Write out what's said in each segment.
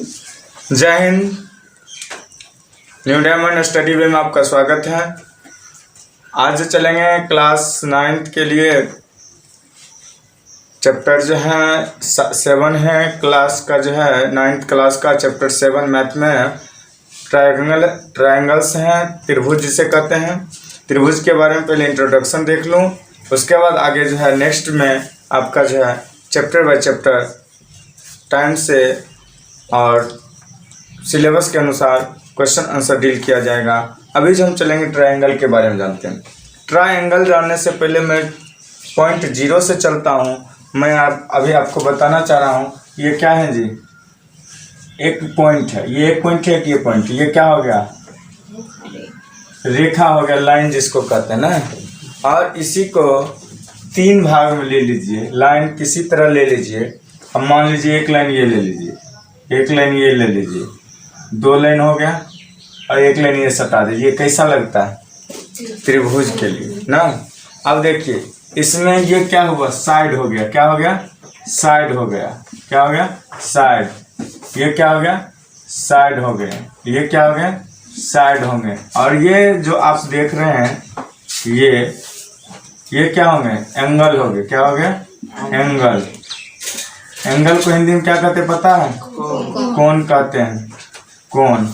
जय Hind. New diamond study वे में आपका स्वागत है। आज चलेंगे क्लास 9th के लिए। चैप्टर जो है 7 है क्लास का, जो है 9th क्लास का चैप्टर 7 मैथ में ट्रायंगल्स हैं, त्रिभुज जिसे कहते हैं। त्रिभुज के बारे में पहले इंट्रोडक्शन देख लूँ, उसके बाद आगे जो है नेक्स्ट में आपका जो है चैप्टर बाय चैप्टर टाइम से और सिलेबस के अनुसार क्वेश्चन आंसर डील किया जाएगा। अभी जो हम चलेंगे ट्रायंगल के बारे में जानते हैं। ट्रायंगल जानने से पहले मैं पॉइंट 0 से चलता हूँ। मैं अभी आपको बताना चाह रहा हूँ, ये क्या है जी, एक पॉइंट है, ये एक पॉइंट है, ये पॉइंट, ये क्या हो गया, रेखा हो गया, लाइन जिसको कहते हैं ना। और इसी को 3 भाग में ले लीजिए, लाइन किसी तरह ले लीजिए। अब मान लीजिए एक लाइन ये ले लीजिए, एक लाइन ये ले लीजिए, 2 लाइन हो गया और एक लाइन ये सटा दीजिए। कैसा लगता है त्रिभुज के लिए ना। अब देखिए इसमें ये क्या हुआ, साइड हो गया, क्या हो गया, साइड हो गया, क्या हो गया, साइड। ये क्या हो गया, साइड हो गए, ये क्या हो गया, साइड होंगे। और ये जो आप देख रहे हैं ये क्या होंगे, एंगल हो गए, क्या हो गया, एंगल। एंगल को हिंदी में क्या कहते हैं पता है, कोण कहते हैं, कोण।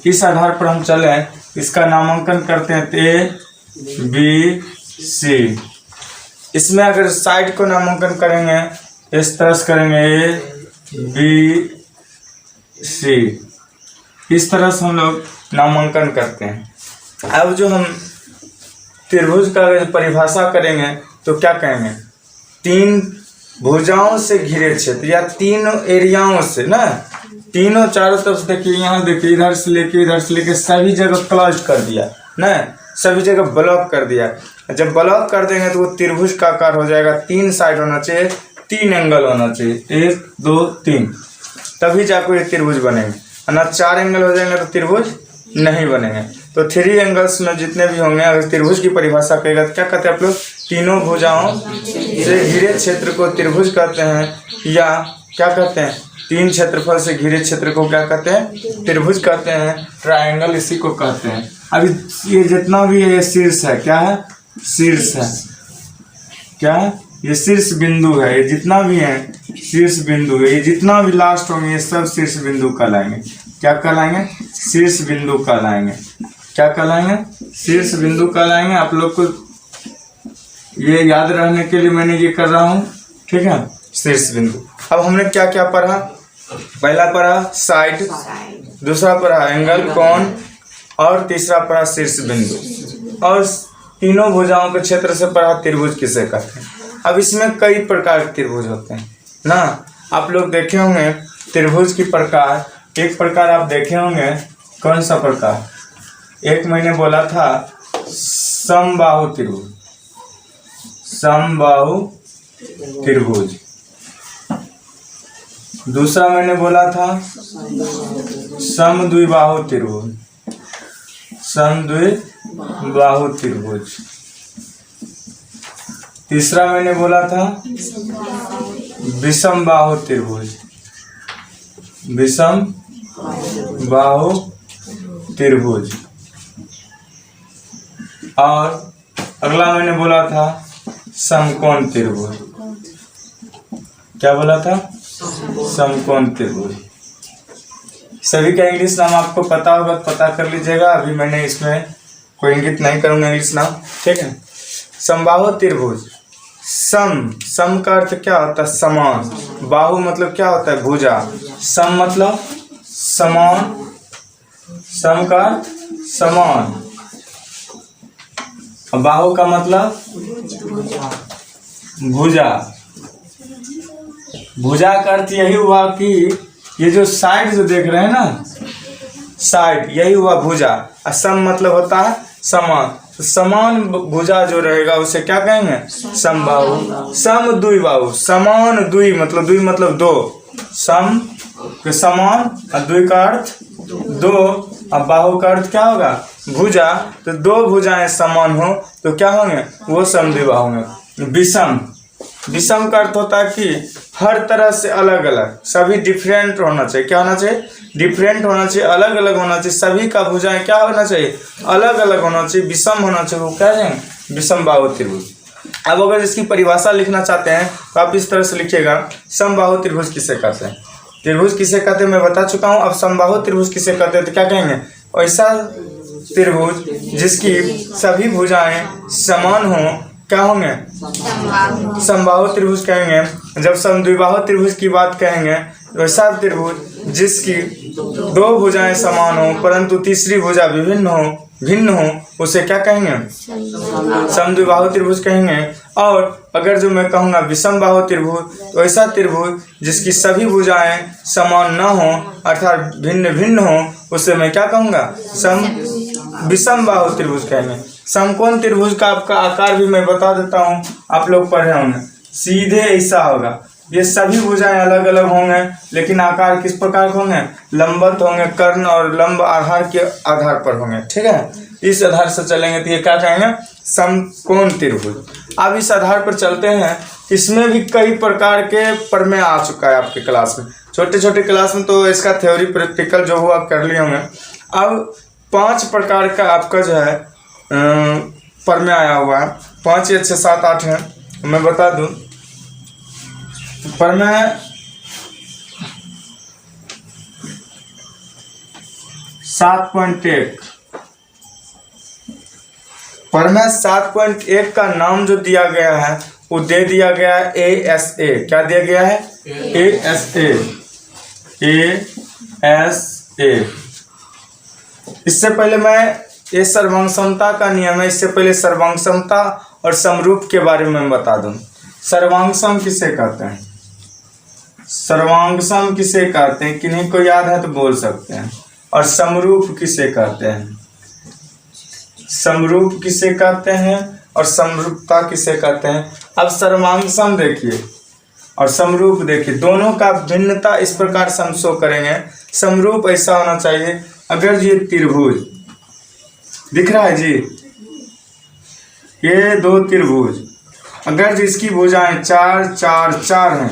इस आधार पर हम चले, इसका नामांकन करते हैं A B C। इसमें अगर साइड को नामांकन करेंगे इस तरह से करेंगे A B C, इस तरह से हम लोग नामांकन करते हैं। अब जो हम त्रिभुज का परिभाषा करेंगे तो क्या कहेंगे, 3 भुजाओं से घिरे क्षेत्र या 3 एरियाओं से ना, तीनों चारों तरफ से देखिए, यहाँ देखिए, इधर से लेके सभी जगह क्लोज कर दिया ना, सभी जगह ब्लॉक कर दिया। जब ब्लॉक कर देंगे तो वो त्रिभुज का आकार हो जाएगा। 3 साइड होना चाहिए, 3 एंगल होना चाहिए, 1 2 3, तभी जाकर ये त्रिभुज बनेंगे। ना 4 एंगल हो जाएंगे तो त्रिभुज नहीं बनेंगे। तो 3 एंगल्स में जितने भी होंगे, अगर त्रिभुज की परिभाषा करेगा तो क्या कहते हैं आप लोग, तीनों भुजाओं से घिरे क्षेत्र को त्रिभुज कहते हैं। या क्या कहते हैं, 3 क्षेत्रफल से घिरे क्षेत्र को क्या कहते हैं, त्रिभुज कहते हैं। ट्रायंगल इसी को कहते हैं। अभी ये जितना भी है ये शीर्ष है, क्या है, शीर्ष है, क्या है, ये शीर्ष बिंदु है। ये जितना भी है शीर्ष बिंदु है। ये जितना भी लास्ट होंगे ये सब शीर्ष बिंदु कहलाएंगे। क्या कहलाएंगे, शीर्ष बिंदु कहलाएंगे। क्या कहलाएंगे, शीर्ष बिंदु कहलाएंगे। आप लोग को ये याद रहने के लिए मैंने ये कर रहा हूँ, ठीक है, शीर्ष बिंदु। अब हमने क्या क्या पढ़ा, पहला पढ़ा साइड, दूसरा पढ़ा एंगल, कोण, और तीसरा पढ़ा शीर्ष बिंदु। और तीनों भुजाओं के क्षेत्र से पढ़ा त्रिभुज किसे कहते हैं। अब इसमें कई प्रकार के त्रिभुज होते हैं ना। आप लोग देखे होंगे त्रिभुज की प्रकार, एक प्रकार आप देखे होंगे, कौन सा प्रकार, एक मैंने बोला था समबाहु त्रिभुज, समबाहु त्रिभुज। दूसरा मैंने बोला था समद्विबाहु त्रिभुज, समद्विबाहु त्रिभुज। तीसरा मैंने बोला था विषमबाहु त्रिभुज, विषमबाहु त्रिभुज। और अगला मैंने बोला था समकोण त्रिभुज। क्या बोला था, समकोण त्रिभुज। सभी का इंग्लिश नाम आपको पता होगा, पता कर लीजिएगा। अभी मैंने इसमें कोई इंगित नहीं करूंगा इंग्लिश नाम, ठीक है। समबाहु त्रिभुज, सम का अर्थ क्या होता है, समान। बाहु मतलब क्या होता है, भुजा। सम मतलब समान, सम का अर्थ समान। बाहु का मतलब भुजा। भुजा का अर्थ यही हुआ कि ये जो साइड जो देख रहे हैं ना, साइड, यही हुआ भुजा। और सम मतलब होता है समान। तो समान भुजा जो रहेगा उसे क्या कहेंगे, समबाहु। समद्विबाहु, समान द्वि मतलब, द्वि मतलब 2, सम के समान और द्वि का अर्थ 2, और बाहु का अर्थ क्या होगा, भुजा। तो 2 भुजाएं समान हो तो क्या होंगे, वो समद्विबाहु होंगे। विषम, विषम का अर्थ होता है कि हर तरह से अलग अलग, सभी डिफरेंट होना चाहिए। क्या होना चाहिए? डिफरेंट होना चाहिए, अलग अलग होना चाहिए। सभी का भुजाएं क्या होना चाहिए? अलग अलग होना चाहिए, विषम होना चाहिए। वो क्या है? विषमबाहु त्रिभुज। अब अगर इसकी परिभाषा लिखना चाहते हैं तो आप इस तरह से लिखिएगा, समबाहु त्रिभुज किसे कहते हैं? त्रिभुज किसे कहते हैं मैं बता चुका हूँ। अब समबाहु त्रिभुज किसे कहते हैं तो क्या कहेंगे? ऐसा त्रिभुज जिसकी सभी भुजाएं समान हों, क्या होंगे? समबाहु त्रिभुज कहेंगे। जब समद्विबाहु त्रिभुज की बात कहेंगे वैसा त्रिभुज जिसकी दो भुजाएं समान हो परंतु तीसरी भुजा भिन्न हो उसे क्या कहेंगे? समद्विबाहु त्रिभुज कहेंगे। और अगर जो मैं कहूँगा विषम बाहु त्रिभुज तो ऐसा त्रिभुज जिसकी सभी भुजाएं समान न हो अर्थात भिन्न भिन्न हो उसे मैं क्या कहूँगा? विषम बाहु त्रिभुज कहेंगे। समकोण त्रिभुज का आपका आकार भी मैं बता देता हूँ, आप लोग पढ़े होंगे। सीधे ऐसा होगा, ये सभी भुजाएं अलग अलग होंगे लेकिन आकार किस प्रकार के होंगे? लंबवत होंगे, कर्ण और लंब आधार के आधार पर होंगे। ठीक है, इस आधार से चलेंगे तो ये क्या कहेंगे? समकोण त्रिभुज। अब इस आधार पर चलते हैं, इसमें भी कई प्रकार के प्रमेय आ चुका है आपके क्लास में। छोटे छोटे क्लास में तो इसका थ्योरी प्रैक्टिकल जो हुआ कर लिए होंगे। अब 5 प्रकार का आपका जो है प्रमेय आया हुआ है, 5 या 6 7 8 है, मैं बता दूं। प्रमेय 7.1 प्रमेय 7.1 का नाम जो दिया गया है वो दे दिया गया है ASA। क्या दिया गया है? ASA। इससे पहले मैं ये सर्वांग का नियम है, इससे पहले सर्वांग और समरूप के बारे में बता दूं। सर्वांग किसे कहते हैं? सर्वांग किसे कहते हैं? किन्हीं को याद है तो बोल सकते हैं। और समरूप किसे कहते हैं? समरूप किसे कहते हैं और समरूपता किसे कहते हैं? अब सर्वांग देखिए और समरूप देखिए, दोनों का भिन्नता इस प्रकार से हम शो करेंगे। समरूप ऐसा होना चाहिए, अगर ये त्रिभुज दिख रहा है जी, ये 2 त्रिभुज अगर जिसकी भुजाएं 4 4 4 हैं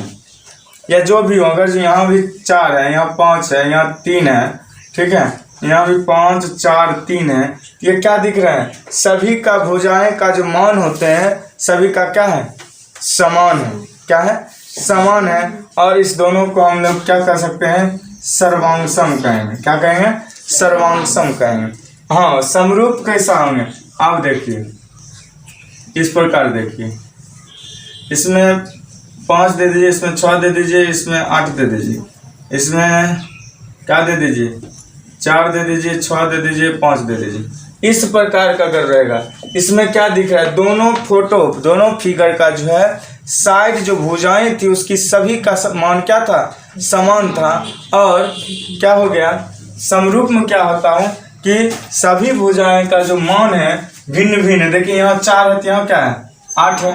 या जो भी हो, अगर यहाँ भी 4 है, यहाँ 5 है, यहाँ 3 है, ठीक है, यहाँ भी 5 4 3 है, ये क्या दिख रहा है? सभी का भुजाएं का जो मान होते हैं सभी का क्या है? समान है। क्या है? समान है। और इस दोनों को हम लोग क्या कह सकते हैं? सर्वांग सम कहेंगे। क्या कहेंगे? सर्वांग सम कहेंगे। हाँ, समरूप कैसा होंगे आप देखिए, इस प्रकार देखिए, इसमें 5 दे दीजिए, इसमें 6 दे दीजिए, इसमें 8 दे दीजिए, इसमें क्या दे दीजिए? 4 दे दीजिए, 6 दे दीजिए, 5 दे दीजिए। इस प्रकार का अगर रहेगा, इसमें क्या दिख रहा है? दोनों फिगर का जो है साइड जो भुजाएं थी उसकी सभी का मान क्या था? समान था। और क्या हो गया? समरूप में क्या होता है कि सभी भुजाएं का जो मान है भिन्न भिन्न। देखिए यहाँ 4 है तो यहाँ क्या है? 8 है।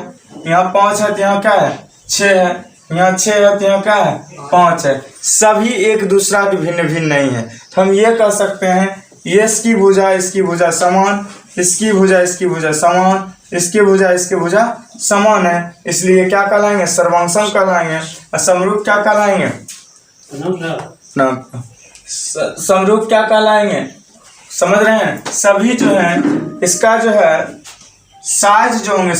यहाँ 5 है तो यहाँ क्या है? 6 है। यहाँ 6 है तो यहाँ क्या है? 5 है। सभी एक दूसरा के भिन्न भिन्न नहीं है। तो हम ये कह सकते हैं ये इसकी भुजा समान, इसकी भुजा समान, इसकी भुजा समान है, इसलिए क्या कहलाएंगे? सर्वांग कहलाएंगे। और समरूप क्या कहलाएंगे? समरूप क्या कहलाएंगे? समझ रहे हैं? सभी जो है इसका जो है साइज जो होंगे,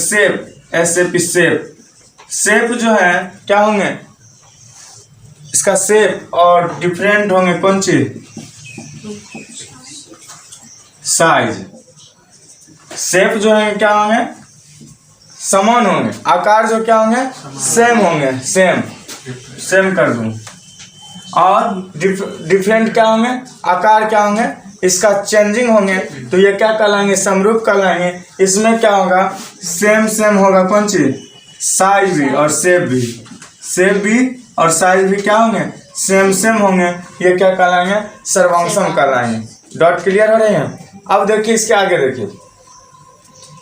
शेप जो है क्या होंगे? इसका शेप और डिफरेंट होंगे। कौन चीज? साइज। शेप जो है क्या होंगे? समान होंगे। आकार जो क्या होंगे? सेम होंगे। सेम कर दूं। और डिफरेंट क्या होंगे? आकार क्या होंगे? इसका चेंजिंग होंगे। तो ये क्या कहलाएंगे? समरूप कहलाएंगे। इसमें क्या होगा? सेम होगा। कौन चीज? साइज भी और शेप भी और साइज भी क्या होंगे? सेम होंगे। ये क्या कहलाएंगे? सर्वांग कहलाएंगे। डॉट क्लियर हो रहे हैं? अब देखिए इसके आगे देखिए,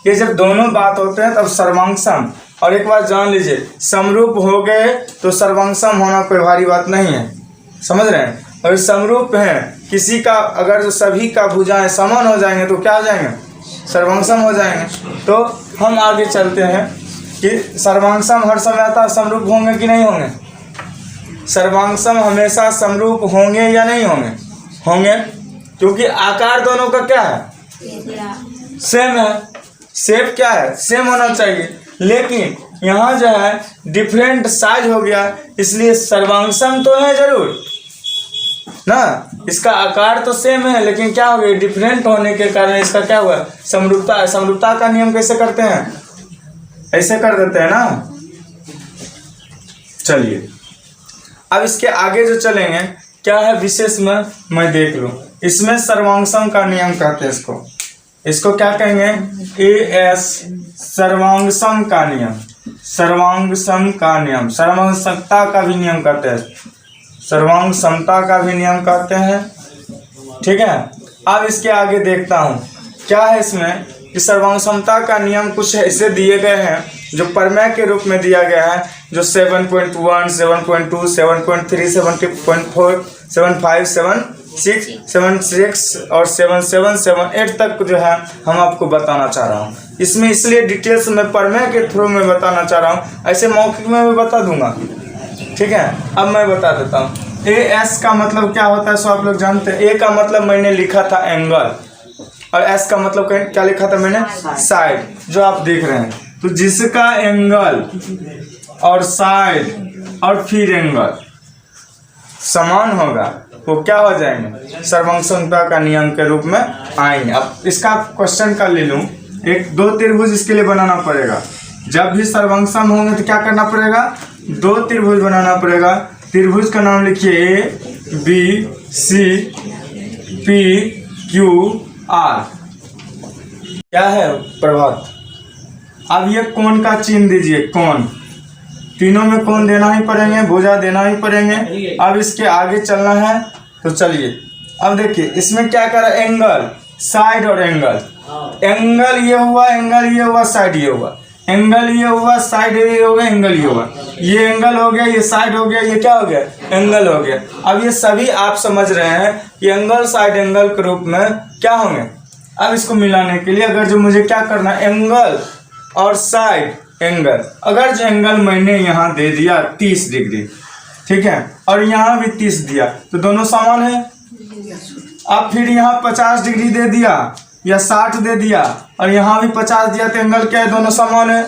ये जब दोनों बात होते हैं तब सर्वांग सम। और एक बात जान लीजिए, समरूप हो गए तो सर्वांग सम होना कोई भारी बात नहीं है। समझ रहे हैं? और समरूप है किसी का, अगर जो सभी का भुजाएं समान हो जाएंगे तो क्या हो जाएंगे? सर्वांग सम हो जाएंगे। तो हम आगे चलते हैं। कि सर्वांग सम हर समय आता समरूप होंगे कि नहीं होंगे? सर्वांग सम हमेशा समरूप होंगे या नहीं होंगे? होंगे, क्योंकि आकार दोनों का क्या है? सेम है। शेप क्या है? सेम होना चाहिए। लेकिन यहाँ जो है डिफरेंट साइज हो गया, इसलिए सर्वांग सम तो है जरूर ना, इसका आकार तो सेम है, लेकिन क्या हो गया? डिफरेंट होने के कारण इसका क्या हुआ? समरूपता। समरूपता का नियम कैसे करते हैं? ऐसे कर देते हैं ना। चलिए अब इसके आगे जो चलेंगे क्या है विशेष में मैं देख लूं। इसमें सर्वांग सम का नियम कहते हैं इसको क्या कहेंगे? AS सर्वांग सम का नियम। सर्वांग सम का नियम, सर्वांग समता का भी नियम कहते हैं, सर्वांग समता का भी नियम कहते हैं। ठीक है, अब इसके आगे देखता हूं क्या है इसमें कि सर्वांग समता का नियम कुछ ऐसे दिए गए हैं जो प्रमेय के रूप में दिया गया है, जो 7.1, 7.2, 7.3, 7.4, 7.5, 7.6, 7.6 और 7.7, 7.8 तक जो है हम आपको बताना चाह रहा हूँ। इसमें इसलिए डिटेल्स में प्रमेय के थ्रू में बताना चाह रहा हूँ, ऐसे मौखिक में भी बता दूंगा। ठीक है, अब मैं बता देता हूँ। AS का मतलब क्या होता है सो आप लोग जानते हैं। A का मतलब मैंने लिखा था एंगल, और S का मतलब क्या लिखा था मैंने? साइड, जो आप देख रहे हैं। तो जिसका एंगल और साइड और फिर एंगल समान होगा वो क्या हो जाएंगे? सर्वांग समता का नियम के रूप में आएंगे। अब इसका क्वेश्चन का ले लूं, एक दो त्रिभुज इसके लिए बनाना पड़ेगा। जब भी सर्वांग सम होंगे तो क्या करना पड़ेगा? दो त्रिभुज बनाना पड़ेगा। त्रिभुज का नाम लिखिए ABCPQR। क्या है प्रभात? अब ये कोण का चिन्ह दीजिए, कोण। तीनों में कोण देना ही पड़ेंगे, भुजा देना ही पड़ेंगे। अब इसके आगे चलना है तो चलिए अब देखिए इसमें क्या करा? एंगल, साइड और एंगल। एंगल ये हुआ, एंगल ये हुआ, साइड ये हुआ, एंगल ये हुआ, साइड ये हो गया, एंगल ये हुआ। ये एंगल हो गया, ये साइड हो गया, ये क्या हो गया? एंगल हो गया। अब ये सभी आप समझ रहे हैं कि एंगल साइड एंगल के रूप में क्या होंगे। अब इसको मिलाने के लिए अगर जो मुझे क्या करना है, एंगल और साइड एंगल, अगर जो एंगल मैंने यहाँ दे दिया 30 डिग्री, ठीक है, और यहाँ भी 30 दिया तो दोनों समान है। अब फिर यहाँ 50 डिग्री दे दिया या 60 दे दिया और यहाँ भी 50 दिया तो एंगल क्या है? दोनों समान है।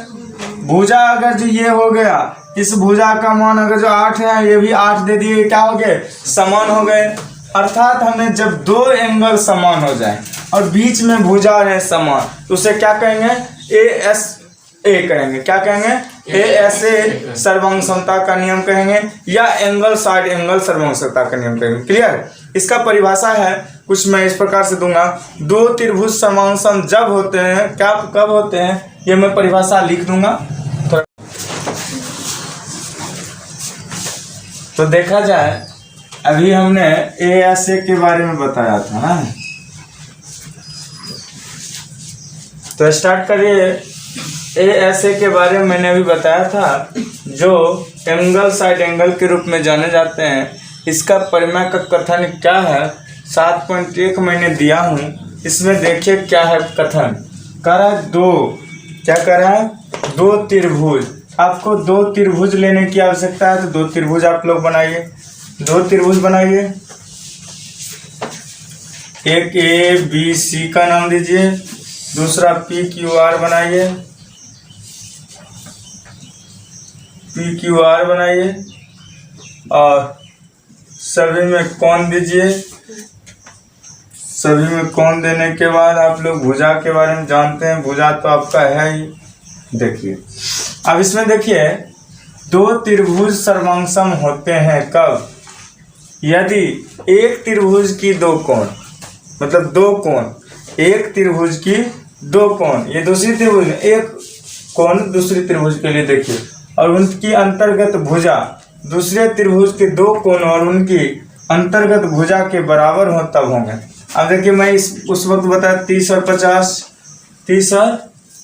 भुजा अगर जो ये हो गया, इस भुजा का मान अगर जो 8 है, ये भी 8 दे दिए, क्या हो गए? समान हो गए। अर्थात हमें जब दो एंगल समान हो जाए और बीच में भुजा है समान तो उसे क्या कहेंगे? ASA कहेंगे। क्या कहेंगे? ASA सर्वांग समता का नियम कहेंगे, या एंगल साइड एंगल सर्वांग समता का नियम कहेंगे। क्लियर? इसका परिभाषा है कुछ मैं इस प्रकार से दूंगा। दो त्रिभुज सर्वांग सम जब होते हैं, क्या कब होते हैं, ये मैं परिभाषा लिख दूंगा। तो देखा जाए अभी हमने ASA के बारे में बताया था ना, तो स्टार्ट करिए। ASA के बारे में मैंने अभी बताया था, जो एंगल साइड एंगल के रूप में जाने जाते हैं। इसका परिमेय का कथन क्या है? 7.1 मैंने दिया हूँ, इसमें देखिए क्या है कथन। कह रहा है दो, क्या कह रहा है? दो त्रिभुज। आपको दो त्रिभुज लेने की आवश्यकता है तो दो त्रिभुज आप लोग बनाइए, दो त्रिभुज बनाइए। एक ABC का नाम दीजिए, दूसरा PQR बनाइए, PQR बनाइए और सभी में कोण दीजिए। सभी में कोण देने के बाद आप लोग भुजा के बारे में जानते हैं, भुजा तो आपका है ही। देखिए अब इसमें देखिए दो त्रिभुज सर्वांग सम होते हैं कब? यदि एक त्रिभुज की दो कोण, मतलब दो कोण, एक त्रिभुज की दो कोण, ये दूसरी त्रिभुज एक कोण दूसरी त्रिभुज के लिए देखिए, और उनकी अंतर्गत भुजा दूसरे त्रिभुज के दो कोण और उनकी अंतर्गत भुजा के बराबर हो तब होंगे। अब देखिए मैं उस वक्त बताया 30 और 50, 30 और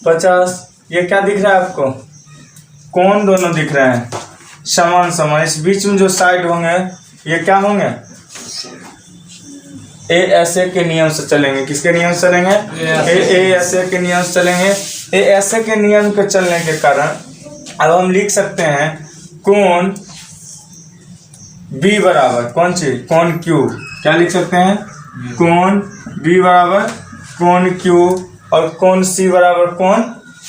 50, ये क्या दिख रहा है आपको? कोण दोनों दिख रहे हैं समान समान। इस बीच में जो साइड होंगे ये क्या होंगे? ASA के नियम से चलेंगे। किसके नियम से चलेंगे? ASA के नियम से चलेंगे। ASA के नियम के चलने के कारण अब हम लिख सकते हैं कोण B बराबर कौन सी, कोण Q। क्या लिख सकते हैं, कोण B बराबर कोण Q और कोण C बराबर कोण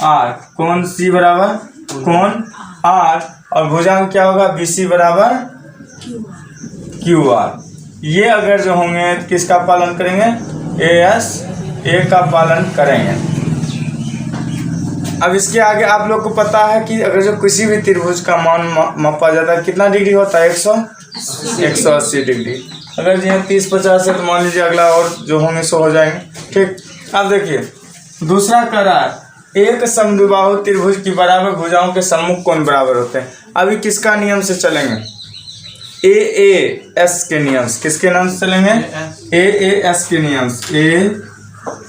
R। कोण C बराबर कोण R और भुजांक क्या होगा, BC बराबर QR। ये अगर जो होंगे किसका पालन करेंगे, AS A का पालन करेंगे। अब इसके आगे आप लोग को पता है कि अगर जो किसी भी त्रिभुज का मान मापा जाता है कितना डिग्री होता है, 180 डिग्री। अगर जी 30-50 है तो मान लीजिए अगला और जो होंगे सो हो जाएंगे। ठीक, अब देखिए दूसरा कह रहा है एक समद्विबाहु त्रिभुज की बराबर भुजाओं के सम्मुख कोण बराबर होते हैं। अभी किसका नियम से चलेंगे, AAS के नियम से। किसके नाम से चलेंगे, AAS के नियम से,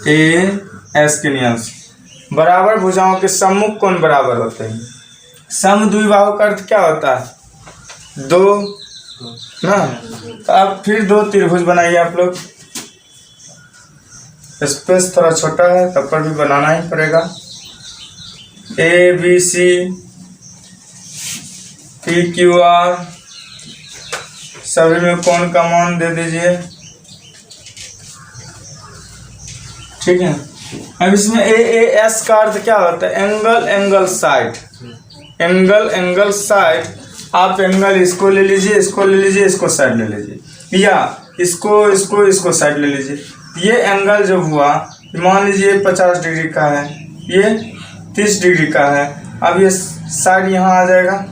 AAS के नियम से। बराबर भुजाओं के सम्मुख कोण बराबर होते हैं। समद्विबाहु का अर्थ क्या होता है, दो ना। तो अब फिर दो त्रिभुज बनाइए आप लोग। स्पेस थोड़ा छोटा है तब पर भी बनाना ही पड़ेगा। ABC PQR सभी में कोण का मान दे दीजिए। ठीक है, अब इसमें AAS का अर्थ क्या होता है, angle angle side. Angle angle side, आप एंगल इसको ले लीजिए, इसको ले लीजिए, इसको साइड ले लीजिए, या इसको साइड ले लीजिए। ये एंगल जो हुआ मान लीजिए 50 डिग्री का है, ये 30 डिग्री का है। अब ये साइड यहाँ आ जाएगा,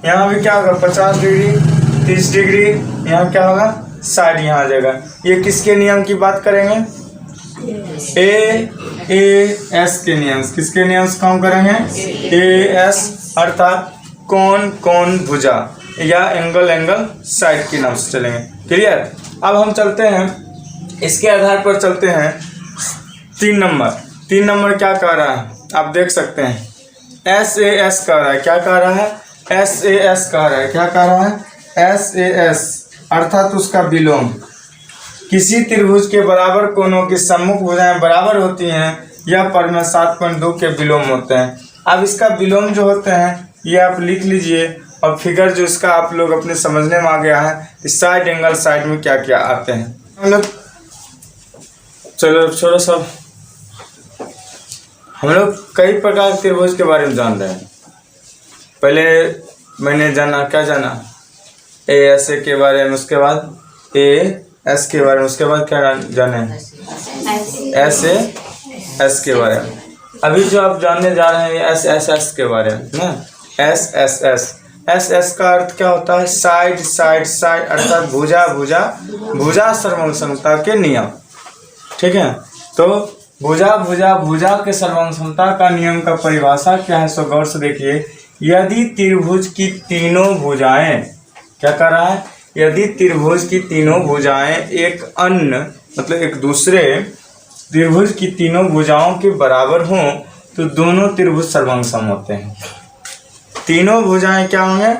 यहाँ भी क्या होगा 50 डिग्री 30 डिग्री, यहाँ क्या होगा साइड यहाँ आ जाएगा। ये किसके नियम की बात करेंगे, AAS के नियम। किसके नियम से काम करेंगे, AAS अर्थात कोण कोण भुजा या एंगल एंगल साइड के नाम से चलेंगे। क्लियर। अब हम चलते हैं, इसके आधार पर चलते हैं 3 नंबर। 3 नंबर क्या कह रहा है आप देख सकते हैं, SAS कह रहा है। क्या कह रहा है, SAS कह रहा है। क्या कह रहा है, SAS अर्थात उसका विलोम। किसी त्रिभुज के बराबर कोणों की सम्मुख भुजाएं बराबर होती हैं या परिमेय 7.2 के विलोम होते हैं। अब इसका विलोम जो होते हैं ये आप लिख लीजिए, और फिगर जो इसका आप लोग अपने समझने में आ गया है कि साइड एंगल साइड में क्या क्या आते हैं। हम लोग चलो छोड़ो सब, हम लोग कई प्रकार के त्रिभुज के बारे में जान रहे हैं। पहले मैंने जाना, क्या जाना, ASA के बारे में, उसके बाद AS के बारे में, उसके बाद क्या जाने, SAS के बारे में। अभी जो आप जानने जा रहे हैं SSS के बारे में ना। SS का अर्थ क्या होता है, साइड साइड साइड अर्थात भुजा भुजा भुजा सर्वंग समता के नियम। ठीक है, तो भुजा भुजा भुजा के सर्वंग समता का नियम का परिभाषा क्या है, सो गौर से देखिए। यदि त्रिभुज की तीनों भुजाएं, क्या कर रहा है, यदि त्रिभुज की तीनों भुजाएं एक अन्य मतलब एक दूसरे त्रिभुज की तीनों भुजाओं के बराबर हों तो दोनों त्रिभुज सर्वंग सम होते हैं। तीनों भुजाएं क्या होंगे,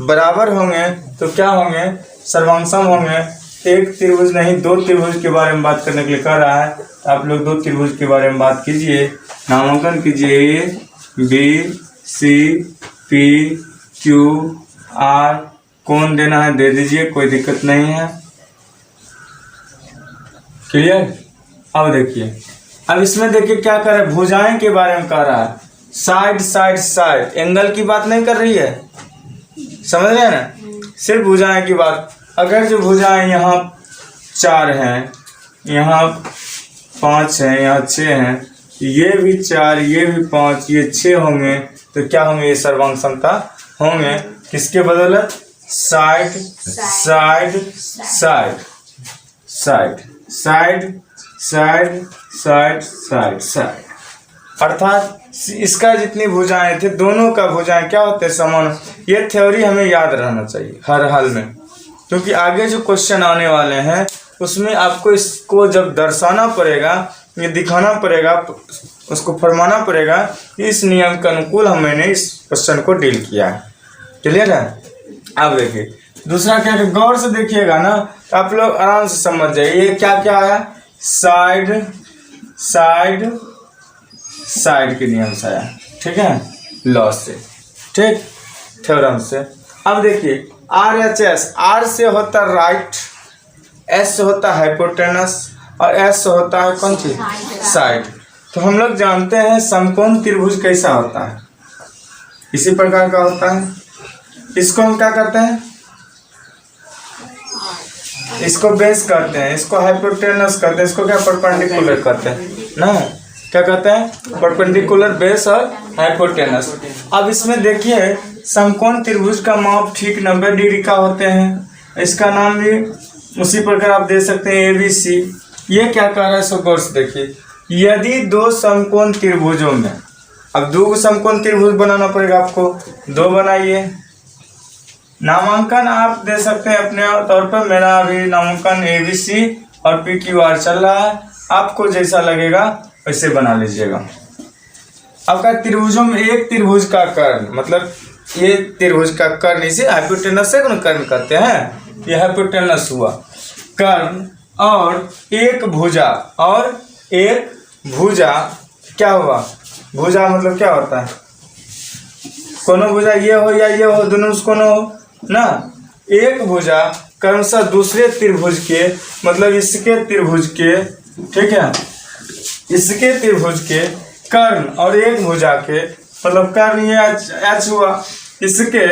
बराबर होंगे तो क्या होंगे, सर्वंग सम होंगे। एक त्रिभुज नहीं दो त्रिभुज के बारे में बात करने के लिए कह रहा है। आप लोग दो त्रिभुज के बारे में बात कीजिए, नामांकन कीजिए, ABCPQR। कौन देना है दे दीजिए, कोई दिक्कत नहीं है। क्लियर। अब देखिए, अब इसमें देखिए क्या कर रहा है, भुजाएं के बारे में कह रहा है। साइड साइड साइड, एंगल की बात नहीं कर रही है, समझ रहे हैं ना, सिर्फ भुजाएं की बात। अगर जो भुजाएं यहाँ 4 हैं, यहाँ 5 हैं, यहाँ 6 हैं, ये भी 4, ये भी 5, ये 6 होंगे तो क्या होंगे, ये सर्वांग समता होंगे। किसके बदौलत, side side side side side side side side side अर्थात इसका जितनी भुजाएं थे दोनों का भुजाएं क्या होते हैं, समान। ये थ्योरी हमें याद रहना चाहिए हर हाल में, क्योंकि आगे जो क्वेश्चन आने वाले हैं उसमें आपको इसको जब दर्शाना पड़ेगा, ये दिखाना पड़ेगा, उसको फरमाना पड़ेगा कि इस नियम के अनुकूल मैंने इस क्वेश्चन को डील किया है। क्लियर है। अब देखिए दूसरा क्या है, गौर से देखिएगा ना तो आप लोग आराम से समझ जाइए। ये क्या क्या आया, साइड साइड साइड के नियम से आया। ठीक है, लॉ से, ठीक, थ्योरम से। अब देखिए RHS, R से होता है राइट, S से होता है हाइपोटेनस और S से होता है कौन सी साइड। तो हम लोग जानते हैं समकोण त्रिभुज कैसा होता है, इसी प्रकार का होता है। इसको हम क्या करते हैं, इसको बेस करते हैं, इसको हाइपोटेनस करते हैं, इसको क्या परपेंडिकुलर करते हैं ना, क्या कहते हैं परपेंडिकुलर बेस और हाइपोटेनस। अब इसमें देखिए समकोण त्रिभुज का माप ठीक 90 डिग्री का होते हैं। इसका नाम भी उसी प्रकार आप दे सकते हैं ABC। ये क्या कह रहा है सो गौर से देखिए, यदि दो समकोण त्रिभुजों में, अब दो समकोण त्रिभुज बनाना पड़ेगा आपको, दो बनाइए। नामांकन आप दे सकते हैं अपने तौर पर, मेरा अभी नामांकन ABC और PQR चल रहा है, आपको जैसा लगेगा वैसे बना लीजिएगा। आपका त्रिभुजों में एक त्रिभुज का कर्ण, मतलब ये त्रिभुज का कर्ण, इसे हाइपोटेनस से कर्ण कहते हैं, ये हाइपोटेनस हुआ कर्ण, और एक भुजा, और एक भुजा क्या हुआ, भुजा मतलब क्या होता है, कोनो भुजा ये हो या ये हो, दोनों कोनो हो ना। एक भुजा क्रमशः दूसरे त्रिभुज के, मतलब इसके त्रिभुज के, ठीक है, इसके त्रिभुज के कर्ण और एक भुजा के, मतलब कर्ण ये H हुआ, इसके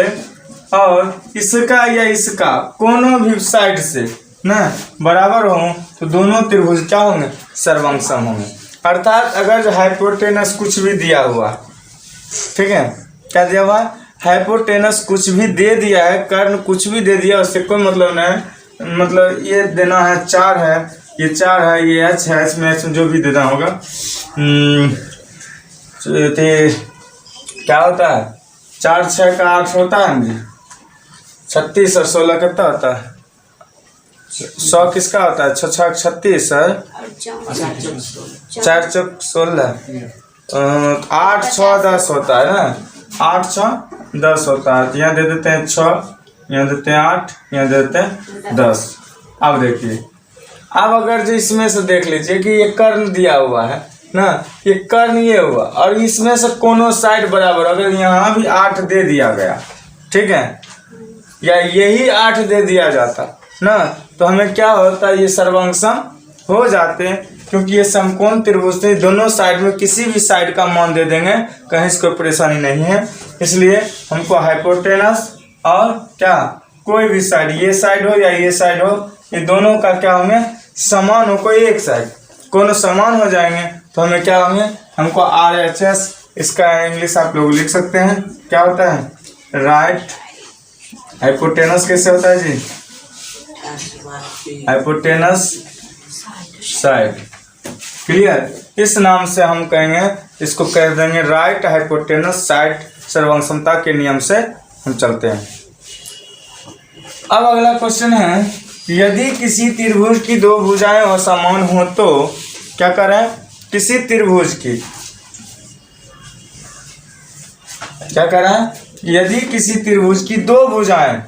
और इसका या इसका कोनो भी साइड से ना बराबर हो तो दोनों त्रिभुज क्या होंगे, सर्वांगसम होंगे। अर्थात अगर जो हाइपोटेनस कुछ भी दिया हुआ, ठीक है, क्या दिया हुआ, हाइपोटेनस कुछ भी दे दिया है, कर्ण कुछ भी दे दिया, उससे कोई मतलब नहीं, मतलब ये देना है 4 है, ये 4 है, ये H है, इसमें H में जो भी देना होगा। क्या होता है, 4 6 का 8 होता है ना, 36 और 16 कितना होता है, 100 किसका होता है, 6 6 36 और 4 चौक 16, 8 6 10 होता है ना, 8 6 10 होता है। तो यहाँ दे देते हैं 6, यहाँ देते हैं 8, यहाँ दे देते हैं 10। अब देखिए, अब अगर जो इसमें से देख लीजिए कि ये कर्ण दिया हुआ है ना, ये कर्ण ये हुआ, और इसमें से कोनो साइड बराबर, अगर यहाँ भी 8 दे दिया गया, ठीक है, या यही 8 दे दिया जाता ना, तो हमें क्या होता है, ये सर्वांगसम हो जाते हैं, क्योंकि ये समकोण त्रिभुज से दोनों साइड में किसी भी साइड का मान दे देंगे, कहीं से कोई परेशानी नहीं है। इसलिए हमको हाइपोटेनस और क्या कोई भी साइड, ये साइड हो या ये साइड हो, ये दोनों का क्या होंगे, समान हो, कोई एक साइड कोनो समान हो जाएंगे तो हमें क्या होंगे, हमको RHS, इसका इंग्लिश आप लोग लिख सकते हैं, क्या होता है, राइट हाइपोटेनस कैसे होता है जी, हाइपोटेनस साइड, क्लियर। इस नाम से हम कहेंगे, इसको कह देंगे राइट हाइपोटेनस साइड। सर्वांगसमता के नियम से हम चलते हैं। अब अगला क्वेश्चन है, यदि किसी त्रिभुज की दो भुजाएं असमान हो तो क्या करें, किसी त्रिभुज की क्या करें, यदि किसी त्रिभुज की दो भुजाएं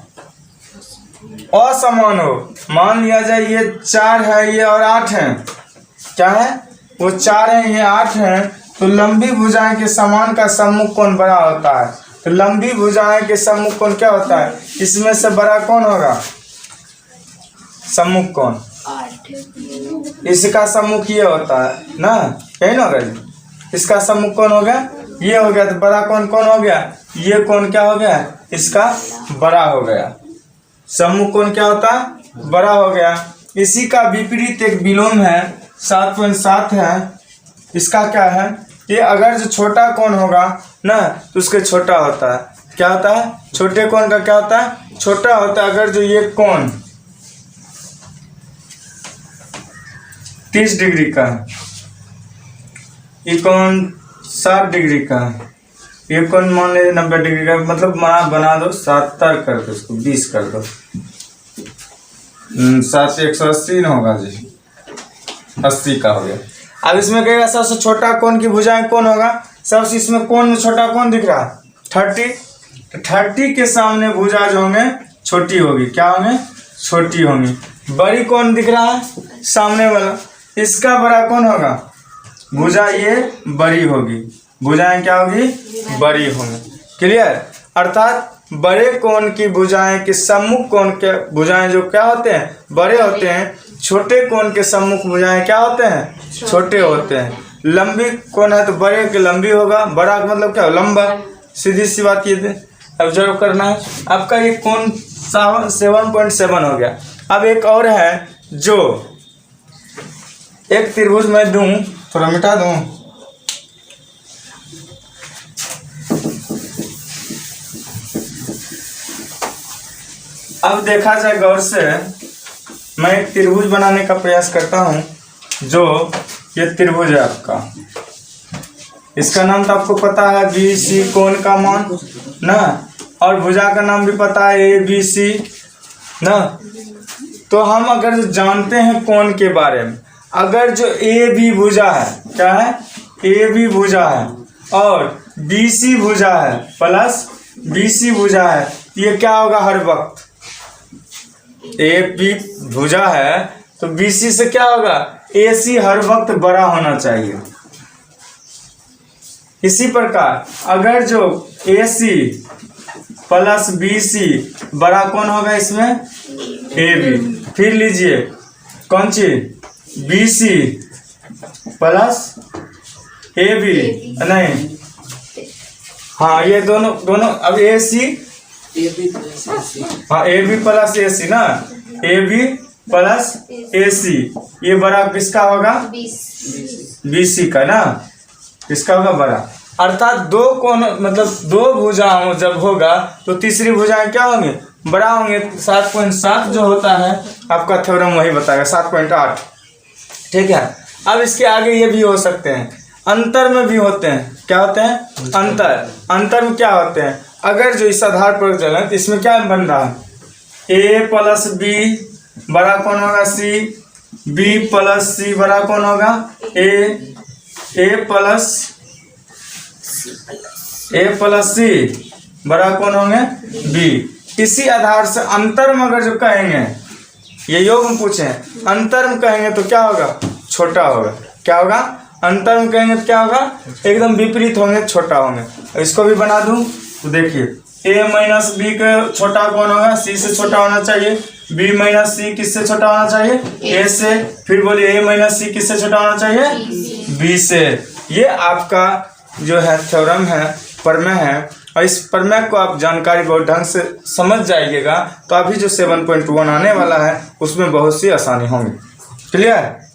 असमान हो, मान लिया जाए ये 4 है ये और 8 है, क्या है वो 4 है ये 8 है, तो लंबी भुजाएं के समान का सम्मुख कोण बड़ा होता है। तो लंबी भुजाएं के सम्मुख कोण क्या होता है, इसमें से बड़ा कौन होगा, सम्मुख कोण, इसका सम्मुख ये होता है ना, यही ना होगा जी, इसका सम्मुख कोण हो गया, ये हो गया, तो बड़ा कोण कौन हो गया, ये कोण क्या हो गया, इसका बड़ा हो गया, सम्मुख कोण क्या होता है, बड़ा हो गया। इसी का विपरीत एक विलोम है 7.7 है, इसका क्या है, ये अगर जो छोटा कोण होगा ना तो उसके छोटा होता है, क्या होता है, छोटे कोण का क्या होता है, छोटा होता है। अगर जो ये कोण 30 डिग्री का है, ये कोण 60 डिग्री का है, ये कोण मान लीजिए 90 डिग्री का, मतलब बना दो 70 कर दो, इसको 20 कर दो, 7 180 न होगा जी, 80 का हो गया। अब इसमें कहेगा सबसे छोटा कोण की भुजाएं कौन होगा, सबसे इसमें कोण में छोटा कौन दिख रहा है 30, तो 30 के सामने भुजा जो होंगे छोटी होगी, क्या होंगे, छोटी होंगी। बड़ी कौन दिख रहा है सामने वाला, इसका बड़ा कौन होगा, भुजा ये बड़ी होगी, भुजाएं क्या होगी, बड़ी होंगी। क्लियर। अर्थात बड़े कोण की भुजाएं के सम्मुख कोण के भुजाएं जो क्या होते हैं, बड़े होते हैं। छोटे कोण के सम्मुख भुजाएं क्या होते हैं, छोटे होते हैं। लंबी कोण है तो बड़े के लंबी होगा, बड़ा का मतलब क्या, लंबा। सीधी सी बात ये ऑब्जर्व करना है। आपका ये कोण 7.7 हो गया। अब एक और है, जो एक त्रिभुज मैं दूं, थोड़ा मिटा दूं, अब देखा जाए गौर से, मैं एक त्रिभुज बनाने का प्रयास करता हूं। जो ये त्रिभुज है आपका, इसका नाम तो आपको पता है BC, कोण का मान ना, और भुजा का नाम भी पता है ABC ना। तो हम अगर जानते हैं कोण के बारे में, अगर जो AB भुजा है, क्या है, AB भुजा है और BC भुजा है प्लस BC भुजा है, ये क्या होगा, हर वक्त AB भुजा है तो BC से क्या होगा, AC हर वक्त बड़ा होना चाहिए। इसी प्रकार अगर जो AC प्लस BC बड़ा कौन होगा इसमें, AB। फिर लीजिए कौन चीज, BC प्लस AB, नहीं हाँ ये दोनों अब AC, हाँ AB प्लस AC ना, AB प्लस AC, ये बड़ा किसका होगा, BC का ना, किसका होगा, बड़ा। अर्थात दो कोण मतलब दो भुजा जब होगा तो तीसरी भुजाएं क्या होंगी, बड़ा होंगे। 7.7 जो होता है आपका थ्योरम वही बताएगा, 7.8। ठीक है। अब इसके आगे ये भी हो सकते हैं, अंतर में भी होते हैं। क्या होते हैं, अंतर में क्या होते हैं, अगर जो इस आधार पर चले तो इसमें क्या बन रहा है, A प्लस B बड़ा कौन होगा C, B प्लस C बड़ा कौन होगा A प्लस C बड़ा कौन होंगे B। इसी आधार से अंतर में अगर जो कहेंगे, ये योग में पूछे, अंतर में कहेंगे तो क्या होगा, छोटा होगा। क्या होगा, अंतर में कहेंगे तो क्या होगा, एकदम विपरीत होंगे, छोटा होंगे। इसको भी बना दूं तो देखिए, A माइनस B का छोटा कौन होगा, C से छोटा होना चाहिए। B माइनस C किससे छोटा होना चाहिए, A से। फिर बोलिए A माइनस C किससे छोटा होना चाहिए, B से। ये आपका जो है थ्योरम है, प्रमेय है। और इस प्रमेय को आप जानकारी बहुत ढंग से समझ जाइएगा तो अभी जो 7.1 आने वाला है उसमें बहुत सी आसानी होंगी। क्लियर।